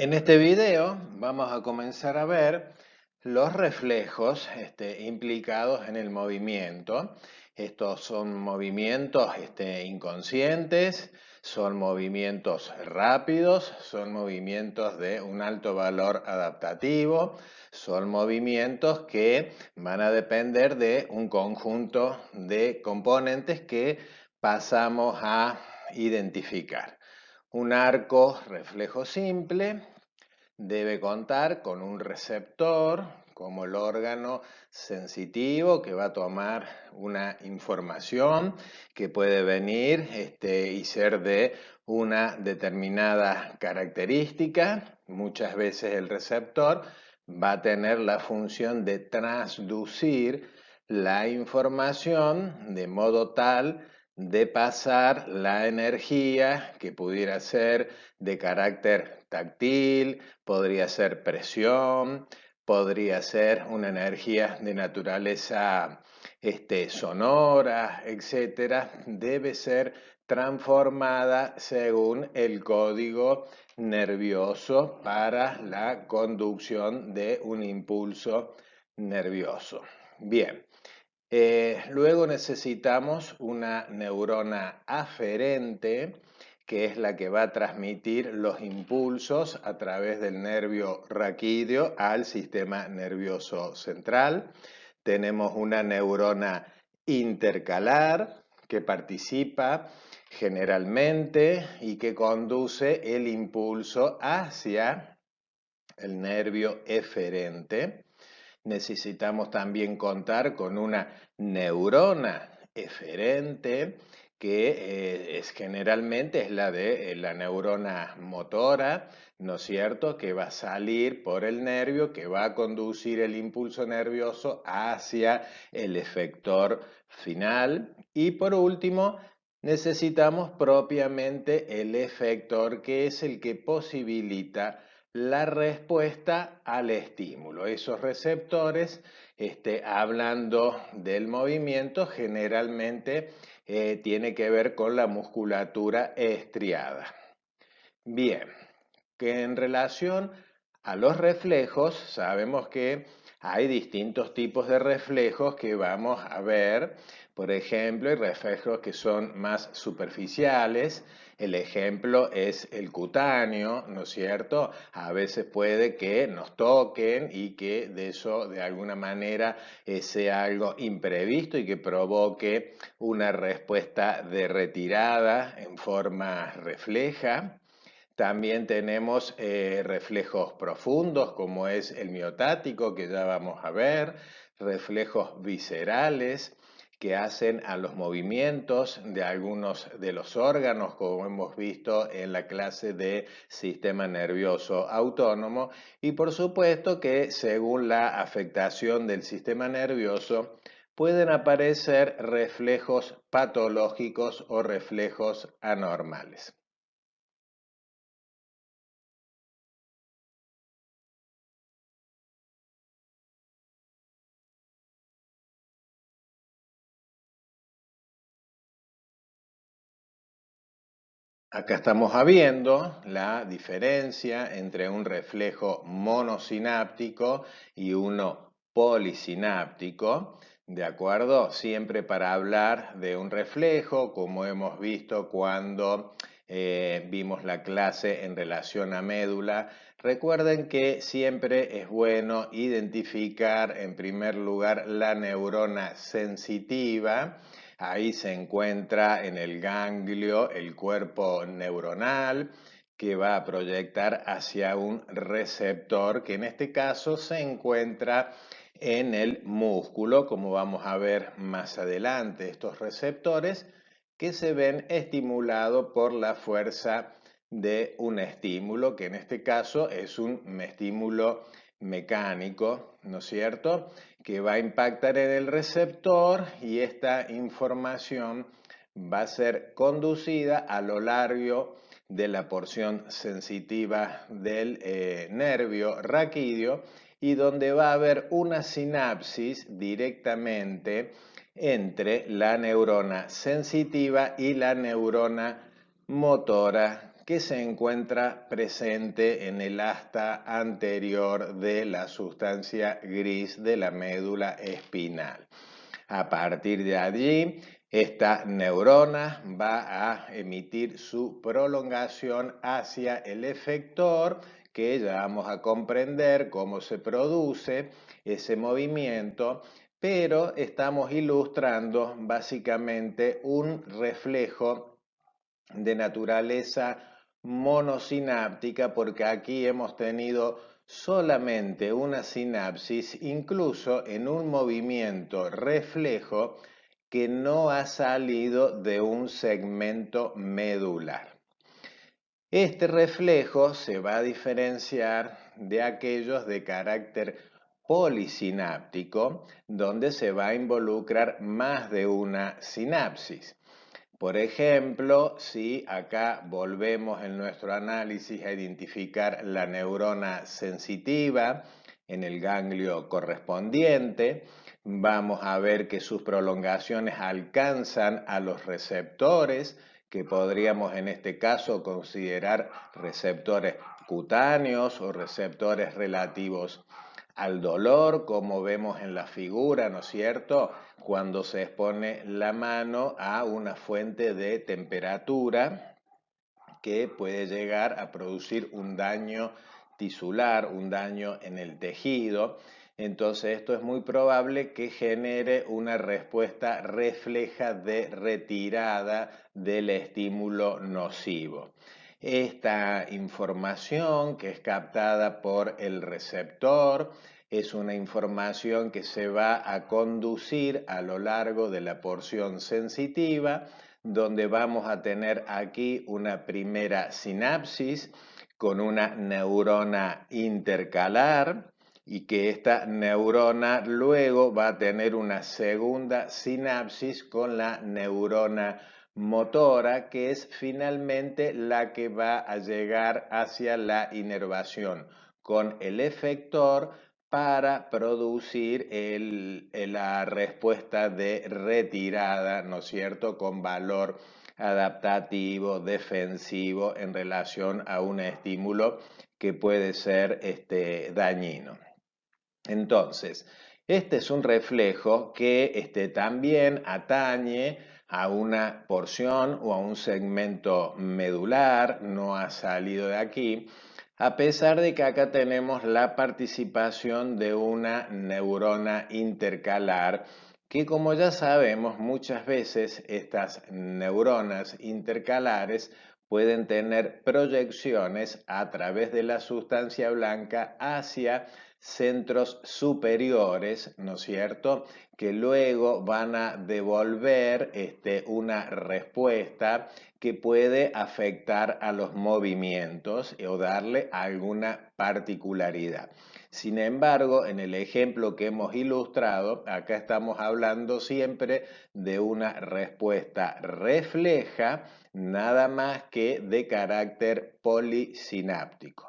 En este video vamos a comenzar a ver los reflejos implicados en el movimiento. Estos son movimientos inconscientes, son movimientos rápidos, son movimientos de un alto valor adaptativo, son movimientos que van a depender de un conjunto de componentes que pasamos a identificar. Un arco reflejo simple debe contar con un receptor como el órgano sensitivo que va a tomar una información que puede venir y ser de una determinada característica. Muchas veces el receptor va a tener la función de transducir la información de modo tal de pasar la energía que pudiera ser de carácter táctil, podría ser presión, podría ser una energía de naturaleza sonora, etc. Debe ser transformada según el código nervioso para la conducción de un impulso nervioso. Bien. Luego necesitamos una neurona aferente, que es la que va a transmitir los impulsos a través del nervio raquídeo al sistema nervioso central. Tenemos una neurona intercalar que participa generalmente y que conduce el impulso hacia el nervio eferente. Necesitamos también contar con una neurona eferente que generalmente es la de la neurona motora, ¿no es cierto?, que va a salir por el nervio, que va a conducir el impulso nervioso hacia el efector final. Y por último, necesitamos propiamente el efector, que es el que posibilita la respuesta al estímulo. Esos receptores, hablando del movimiento, generalmente tiene que ver con la musculatura estriada. Bien, que en relación a los reflejos, sabemos que hay distintos tipos de reflejos que vamos a ver. Por ejemplo, hay reflejos que son más superficiales. El ejemplo es el cutáneo, ¿no es cierto? A veces puede que nos toquen y que de eso de alguna manera sea algo imprevisto y que provoque una respuesta de retirada en forma refleja. También tenemos reflejos profundos, como es el miotático, que ya vamos a ver, reflejos viscerales que hacen a los movimientos de algunos de los órganos, como hemos visto en la clase de sistema nervioso autónomo, y por supuesto que según la afectación del sistema nervioso pueden aparecer reflejos patológicos o reflejos anormales. Acá estamos viendo la diferencia entre un reflejo monosináptico y uno polisináptico, ¿de acuerdo? Siempre para hablar de un reflejo, como hemos visto cuando vimos la clase en relación a médula, recuerden que siempre es bueno identificar en primer lugar la neurona sensitiva. Ahí se encuentra en el ganglio el cuerpo neuronal que va a proyectar hacia un receptor que en este caso se encuentra en el músculo, como vamos a ver más adelante. Estos receptores que se ven estimulados por la fuerza de un estímulo, que en este caso es un estímulo mecánico, ¿no es cierto?, que va a impactar en el receptor y esta información va a ser conducida a lo largo de la porción sensitiva del nervio raquídeo y donde va a haber una sinapsis directamente entre la neurona sensitiva y la neurona motora que se encuentra presente en el asta anterior de la sustancia gris de la médula espinal. A partir de allí, esta neurona va a emitir su prolongación hacia el efector, que ya vamos a comprender cómo se produce ese movimiento, pero estamos ilustrando básicamente un reflejo de naturaleza monosináptica, porque aquí hemos tenido solamente una sinapsis, incluso en un movimiento reflejo que no ha salido de un segmento medular. Este reflejo se va a diferenciar de aquellos de carácter polisináptico, donde se va a involucrar más de una sinapsis. Por ejemplo, si acá volvemos en nuestro análisis a identificar la neurona sensitiva en el ganglio correspondiente, vamos a ver que sus prolongaciones alcanzan a los receptores, que podríamos en este caso considerar receptores cutáneos o receptores relativos al dolor, como vemos en la figura, ¿no es cierto?, cuando se expone la mano a una fuente de temperatura que puede llegar a producir un daño tisular, un daño en el tejido. Entonces esto es muy probable que genere una respuesta refleja de retirada del estímulo nocivo. Esta información, que es captada por el receptor, es una información que se va a conducir a lo largo de la porción sensitiva, donde vamos a tener aquí una primera sinapsis con una neurona intercalar, y que esta neurona luego va a tener una segunda sinapsis con la neurona motora, que es finalmente la que va a llegar hacia la inervación con el efector para producir la respuesta de retirada, ¿no es cierto?, con valor adaptativo, defensivo en relación a un estímulo que puede ser dañino. Entonces, este es un reflejo que también atañe a una porción o a un segmento medular, no ha salido de aquí, a pesar de que acá tenemos la participación de una neurona intercalar, que, como ya sabemos, muchas veces estas neuronas intercalares pueden tener proyecciones a través de la sustancia blanca hacia centros superiores, ¿no es cierto?, que luego van a devolver una respuesta que puede afectar a los movimientos o darle alguna particularidad. Sin embargo, en el ejemplo que hemos ilustrado, acá estamos hablando siempre de una respuesta refleja, nada más que de carácter polisináptico.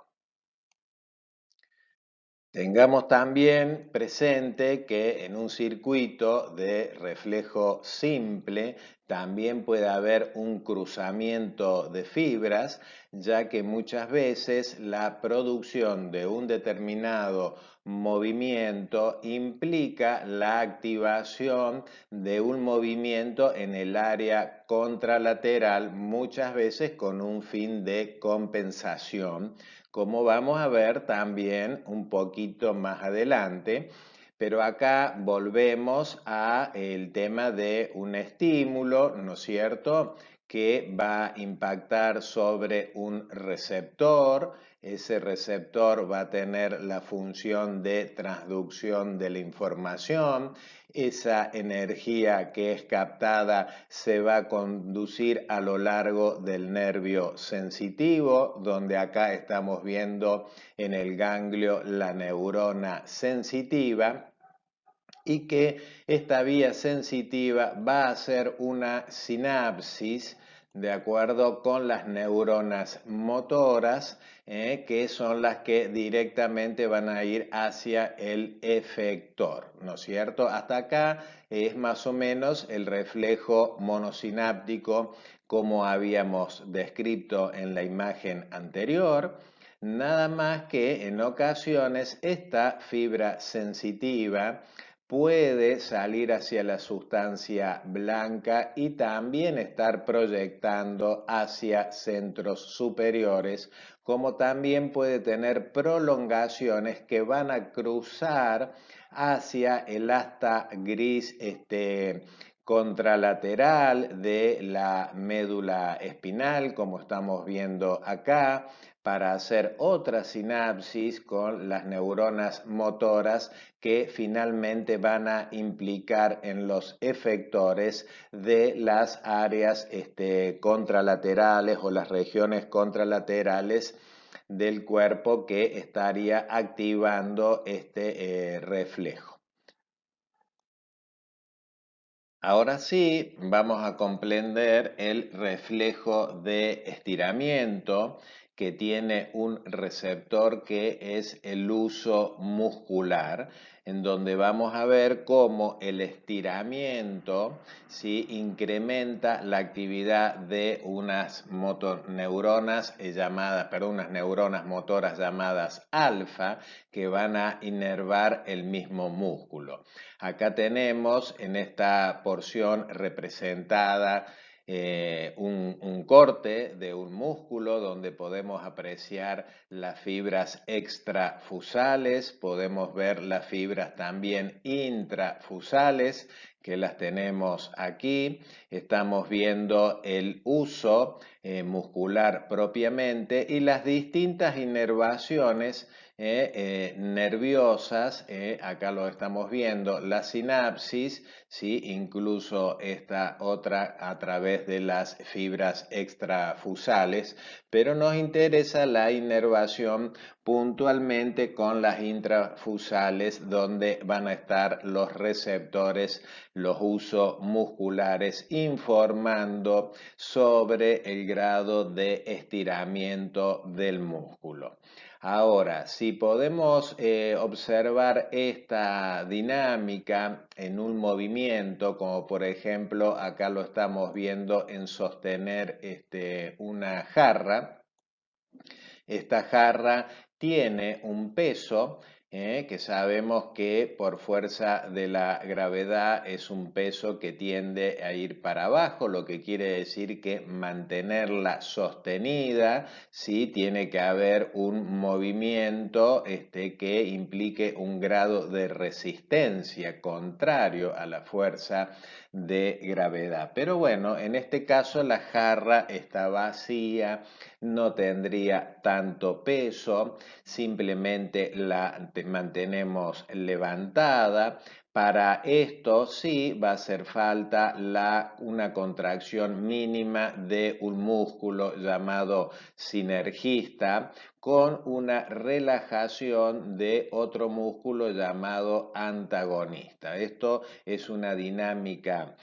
Tengamos también presente que en un circuito de reflejo simple también puede haber un cruzamiento de fibras, ya que muchas veces la producción de un determinado movimiento implica la activación de un movimiento en el área contralateral, muchas veces con un fin de compensación, como vamos a ver también un poquito más adelante. Pero acá volvemos al tema de un estímulo, ¿no es cierto?, que va a impactar sobre un receptor. Ese receptor va a tener la función de transducción de la información. Esa energía que es captada se va a conducir a lo largo del nervio sensitivo, donde acá estamos viendo en el ganglio la neurona sensitiva, y que esta vía sensitiva va a hacer una sinapsis de acuerdo con las neuronas motoras, que son las que directamente van a ir hacia el efector, ¿no es cierto? Hasta acá es más o menos el reflejo monosináptico como habíamos descrito en la imagen anterior. Nada más que en ocasiones esta fibra sensitiva puede salir hacia la sustancia blanca y también estar proyectando hacia centros superiores, como también puede tener prolongaciones que van a cruzar hacia el asta gris contralateral de la médula espinal, como estamos viendo acá, para hacer otra sinapsis con las neuronas motoras que finalmente van a implicar en los efectores de las áreas contralaterales o las regiones contralaterales del cuerpo que estaría activando este reflejo. Ahora sí, vamos a comprender el reflejo de estiramiento que tiene un receptor que es el uso muscular, en donde vamos a ver cómo el estiramiento ¿sí? Incrementa la actividad de unas motoneuronas unas neuronas motoras llamadas alfa que van a inervar el mismo músculo. Acá tenemos en esta porción representada un corte de un músculo donde podemos apreciar las fibras extrafusales, podemos ver las fibras también intrafusales que las tenemos aquí. Estamos viendo el uso muscular propiamente y las distintas inervaciones nerviosas, acá lo estamos viendo, la sinapsis, ¿sí? Incluso esta otra a través de las fibras extrafusales, pero nos interesa la inervación puntualmente con las intrafusales, donde van a estar los receptores, los usos musculares, informando sobre el grado de estiramiento del músculo. Ahora, si podemos observar esta dinámica en un movimiento, como por ejemplo acá lo estamos viendo en sostener una jarra, esta jarra tiene un peso que sabemos que por fuerza de la gravedad es un peso que tiende a ir para abajo, lo que quiere decir que mantenerla sostenida, ¿sí? Tiene que haber un movimiento que implique un grado de resistencia contrario a la fuerza de gravedad. Pero bueno, en este caso la jarra está vacía, no tendría tanto peso, simplemente la mantenemos levantada. Para esto sí va a hacer falta una contracción mínima de un músculo llamado sinergista con una relajación de otro músculo llamado antagonista. Esto es una dinámica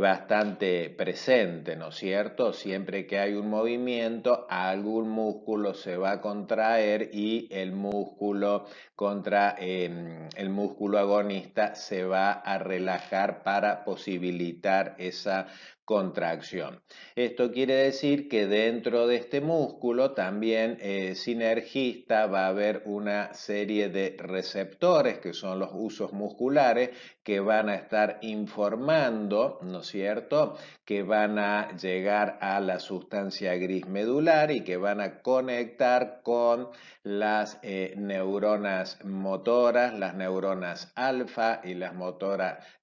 bastante presente, ¿no es cierto? Siempre que hay un movimiento, algún músculo se va a contraer y el músculo el músculo agonista se va a relajar para posibilitar esa contracción. Esto quiere decir que dentro de este músculo también sinergista va a haber una serie de receptores que son los usos musculares que van a estar informando, ¿no es cierto?, que van a llegar a la sustancia gris medular y que van a conectar con las neuronas motoras, las neuronas alfa y las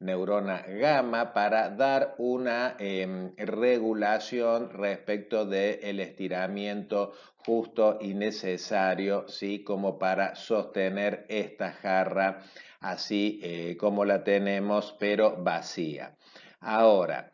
neuronas gamma para dar una regulación respecto del estiramiento justo y necesario, ¿sí? Como para sostener esta jarra así como la tenemos, pero vacía. Ahora,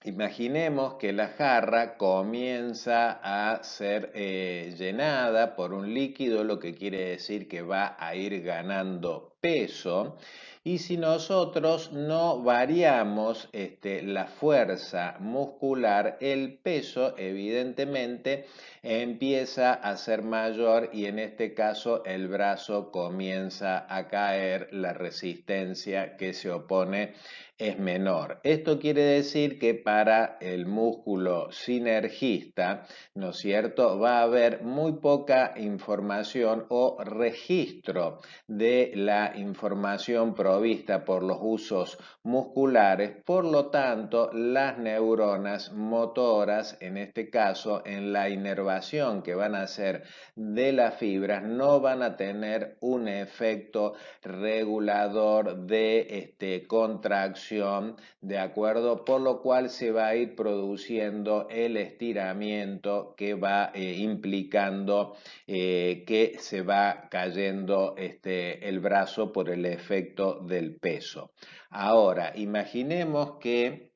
Imaginemos que la jarra comienza a ser llenada por un líquido, lo que quiere decir que va a ir ganando peso. Y si nosotros no variamos la fuerza muscular, el peso evidentemente empieza a ser mayor y en este caso el brazo comienza a caer, la resistencia que se opone es menor. Esto quiere decir que para el músculo sinergista, ¿no es cierto?, va a haber muy poca información o registro de la información provista por los usos musculares, por lo tanto, las neuronas motoras, en este caso, en la inervación que van a hacer de las fibras, no van a tener un efecto regulador de contracción, ¿de acuerdo? Por lo cual se va a ir produciendo el estiramiento que va implicando que se va cayendo el brazo por el efecto del peso. Ahora, imaginemos que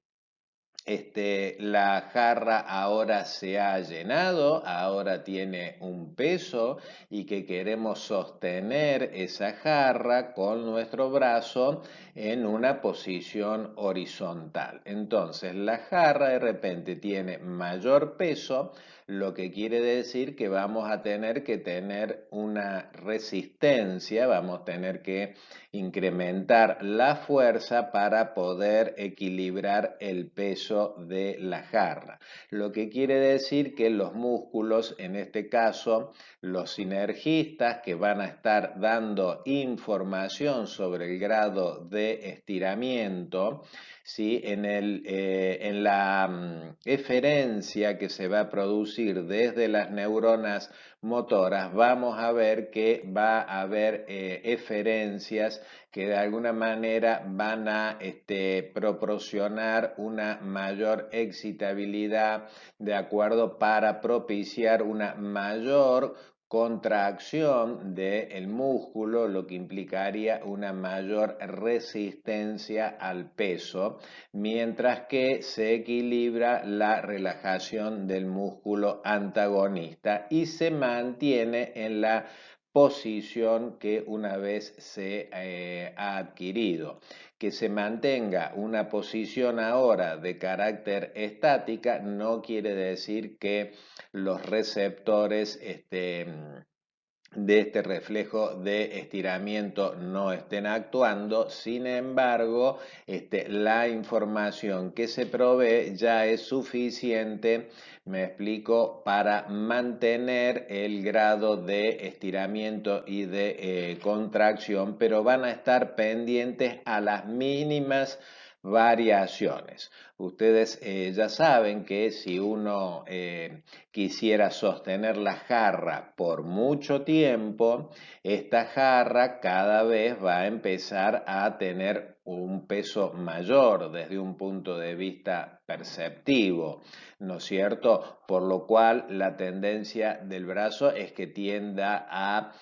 la jarra ahora se ha llenado, ahora tiene un peso y que queremos sostener esa jarra con nuestro brazo en una posición horizontal. Entonces la jarra de repente tiene mayor peso, lo que quiere decir que vamos a tener que tener una resistencia, vamos a tener que incrementar la fuerza para poder equilibrar el peso de la jarra. Lo que quiere decir que los músculos, en este caso los sinergistas, que van a estar dando información sobre el grado de estiramiento, ¿sí? En la eferencia que se va a producir desde las neuronas motoras, vamos a ver que va a haber eferencias que de alguna manera van a proporcionar una mayor excitabilidad, de acuerdo, para propiciar una mayor contracción del músculo, lo que implicaría una mayor resistencia al peso, mientras que se equilibra la relajación del músculo antagonista y se mantiene en la posición que una vez se ha adquirido. Que se mantenga una posición ahora de carácter estática no quiere decir que los receptores de este reflejo de estiramiento no estén actuando, sin embargo, la información que se provee ya es suficiente, me explico, para mantener el grado de estiramiento y de contracción, pero van a estar pendientes a las mínimas variaciones. Ustedes ya saben que si uno quisiera sostener la jarra por mucho tiempo, esta jarra cada vez va a empezar a tener un peso mayor desde un punto de vista perceptivo, ¿no es cierto? Por lo cual la tendencia del brazo es que tienda a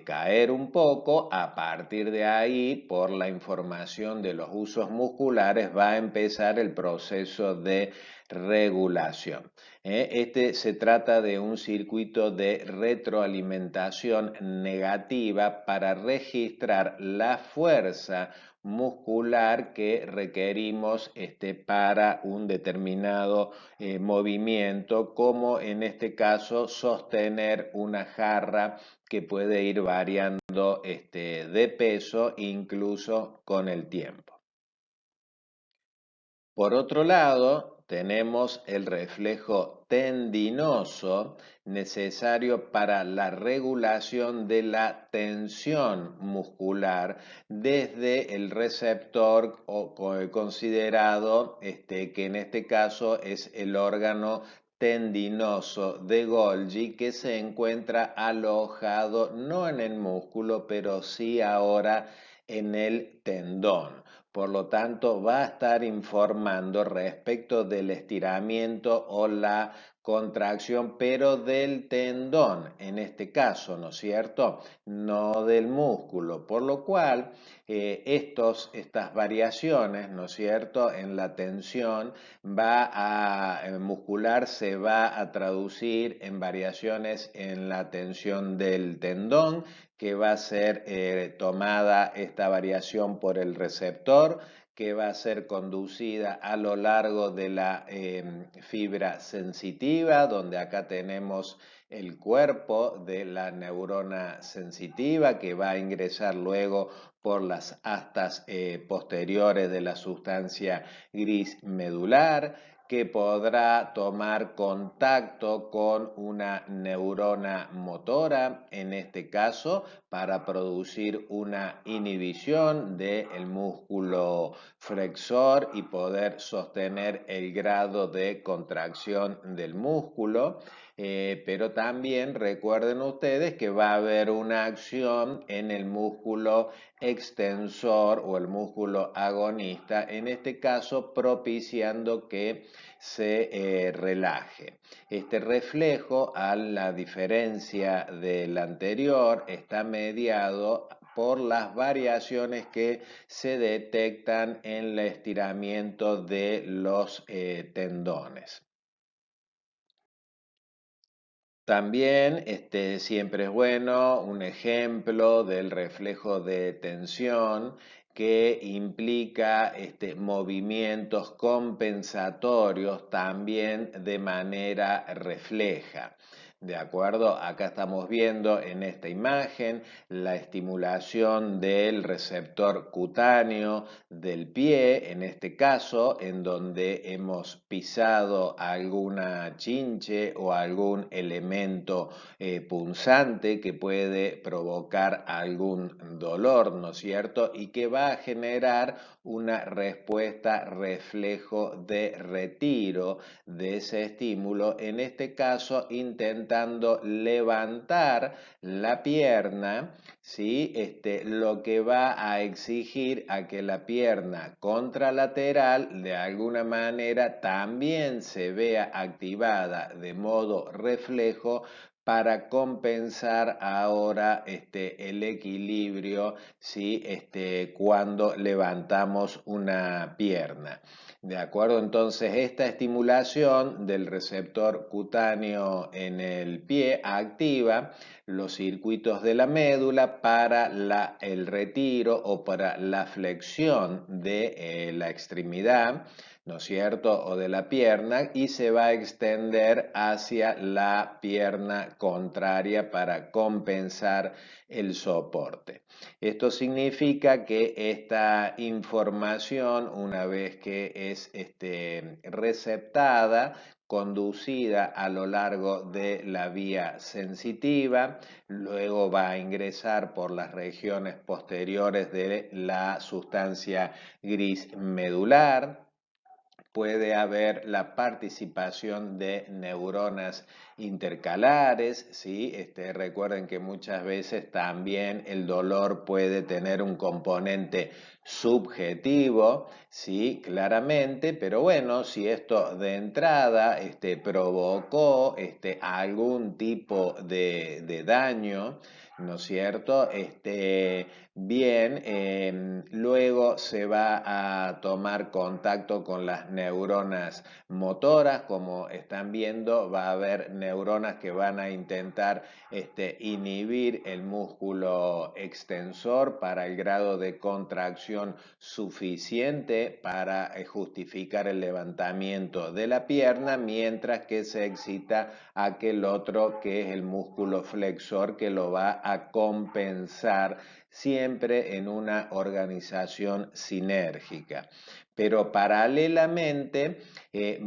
caer un poco. A partir de ahí, por la información de los usos musculares, va a empezar el proceso de regulación. Se trata de un circuito de retroalimentación negativa para registrar la fuerza muscular que requerimos para un determinado movimiento, como en este caso sostener una jarra que puede ir variando de peso incluso con el tiempo. Por otro lado, tenemos el reflejo tendinoso necesario para la regulación de la tensión muscular desde el receptor considerado que en este caso es el órgano tendinoso de Golgi, que se encuentra alojado no en el músculo, pero sí ahora en el tendón. Por lo tanto, va a estar informando respecto del estiramiento o la contracción, pero del tendón, en este caso, ¿no es cierto? No del músculo, por lo cual estas variaciones, ¿no es cierto?, en la tensión muscular se va a traducir en variaciones en la tensión del tendón, que va a ser tomada esta variación por el receptor, que va a ser conducida a lo largo de la fibra sensitiva, donde acá tenemos el cuerpo de la neurona sensitiva, que va a ingresar luego por las astas posteriores de la sustancia gris medular, que podrá tomar contacto con una neurona motora, en este caso, para producir una inhibición del músculo flexor y poder sostener el grado de contracción del músculo. Pero también recuerden ustedes que va a haber una acción en el músculo extensor o el músculo agonista, en este caso propiciando que se relaje. Este reflejo, a la diferencia del anterior, está mediado por las variaciones que se detectan en el estiramiento de los tendones. También siempre es bueno un ejemplo del reflejo de tensión que implica movimientos compensatorios también de manera refleja. ¿De acuerdo? Acá estamos viendo en esta imagen la estimulación del receptor cutáneo del pie, en este caso, en donde hemos pisado alguna chinche o algún elemento punzante que puede provocar algún dolor, ¿no es cierto? Y que va a generar una respuesta reflejo de retiro de ese estímulo, en este caso intentando levantar la pierna, ¿sí? Lo que va a exigir a que la pierna contralateral de alguna manera también se vea activada de modo reflejo para compensar ahora el equilibrio, ¿sí? Cuando levantamos una pierna. ¿De acuerdo? Entonces, esta estimulación del receptor cutáneo en el pie activa los circuitos de la médula para el retiro o para la flexión de la extremidad, ¿no es cierto?, o de la pierna, y se va a extender hacia la pierna contraria para compensar el soporte. Esto significa que esta información, una vez que es receptada, conducida a lo largo de la vía sensitiva, luego va a ingresar por las regiones posteriores de la sustancia gris medular. Puede haber la participación de neuronas intercalares, ¿sí? Recuerden que muchas veces también el dolor puede tener un componente subjetivo, ¿sí? Claramente, pero bueno, si esto de entrada provocó algún tipo de daño, ¿no es cierto? Bien, luego se va a tomar contacto con las neuronas motoras, como están viendo, va a haber neuronas que van a intentar inhibir el músculo extensor para el grado de contracción suficiente para justificar el levantamiento de la pierna, mientras que se excita aquel otro que es el músculo flexor, que lo va a compensar siempre en una organización sinérgica. Pero paralelamente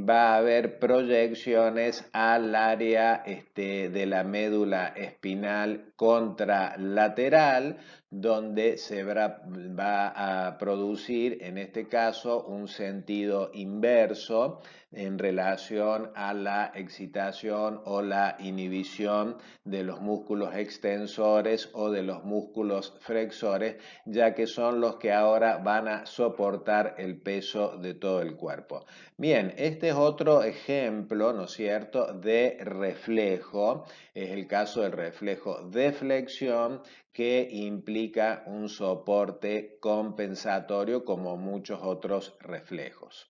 va a haber proyecciones al área de la médula espinal contralateral, donde se va a producir, en este caso, un sentido inverso en relación a la excitación o la inhibición de los músculos extensores o de los músculos flexores, ya que son los que ahora van a soportar el peso de todo el cuerpo. Bien, este es otro ejemplo, ¿no es cierto?, de reflejo. Es el caso del reflejo de flexión, que implica un soporte compensatorio como muchos otros reflejos.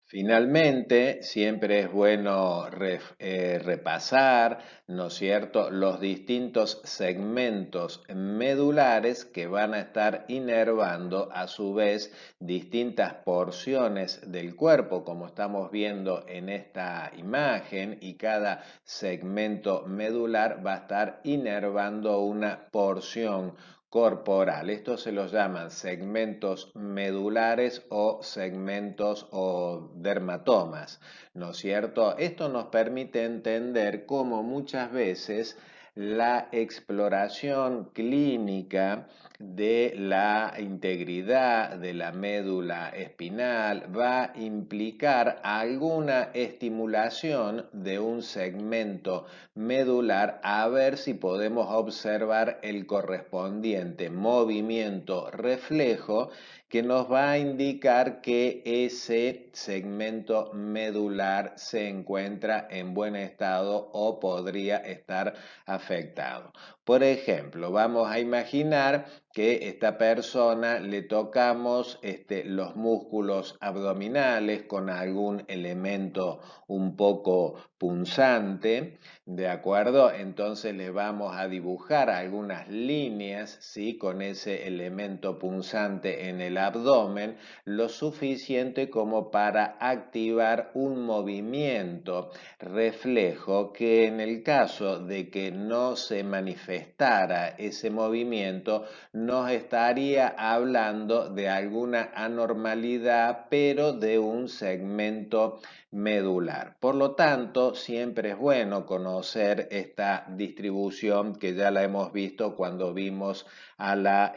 Finalmente, siempre es bueno repasar, ¿no es cierto?, los distintos segmentos medulares que van a estar inervando a su vez distintas porciones del cuerpo, como estamos viendo en esta imagen, y cada segmento medular va a estar inervando una porción corporal. Estos se los llaman segmentos medulares o segmentos o dermatomas, ¿no es cierto? Esto nos permite entender cómo muchas veces la exploración clínica de la integridad de la médula espinal va a implicar alguna estimulación de un segmento medular, a ver si podemos observar el correspondiente movimiento reflejo que nos va a indicar que ese segmento medular se encuentra en buen estado o podría estar afectado. Por ejemplo, vamos a imaginar que esta persona le tocamos los músculos abdominales con algún elemento un poco punzante, ¿de acuerdo? Entonces le vamos a dibujar algunas líneas, ¿sí?, con ese elemento punzante en el abdomen, lo suficiente como para activar un movimiento reflejo que, en el caso de que no se manifestara ese movimiento, nos estaría hablando de alguna anormalidad, pero de un segmento medular. Por lo tanto, siempre es bueno conocer esta distribución, que ya la hemos visto cuando vimos a la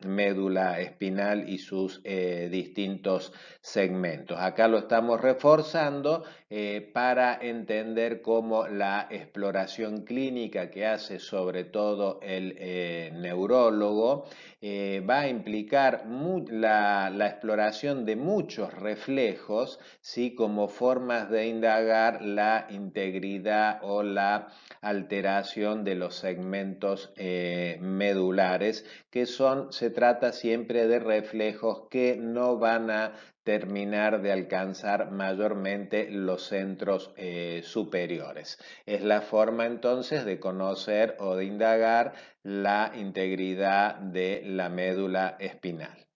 médula espinal y sus distintos segmentos. Acá lo estamos reforzando para entender cómo la exploración clínica que hace sobre todo el neurólogo va a implicar la exploración de muchos reflejos, ¿sí?, como formas de indagar la integridad o la alteración de los segmentos medulares, que se trata siempre de reflejos que no van a terminar de alcanzar mayormente los centros superiores. Es la forma entonces de conocer o de indagar la integridad de la médula espinal.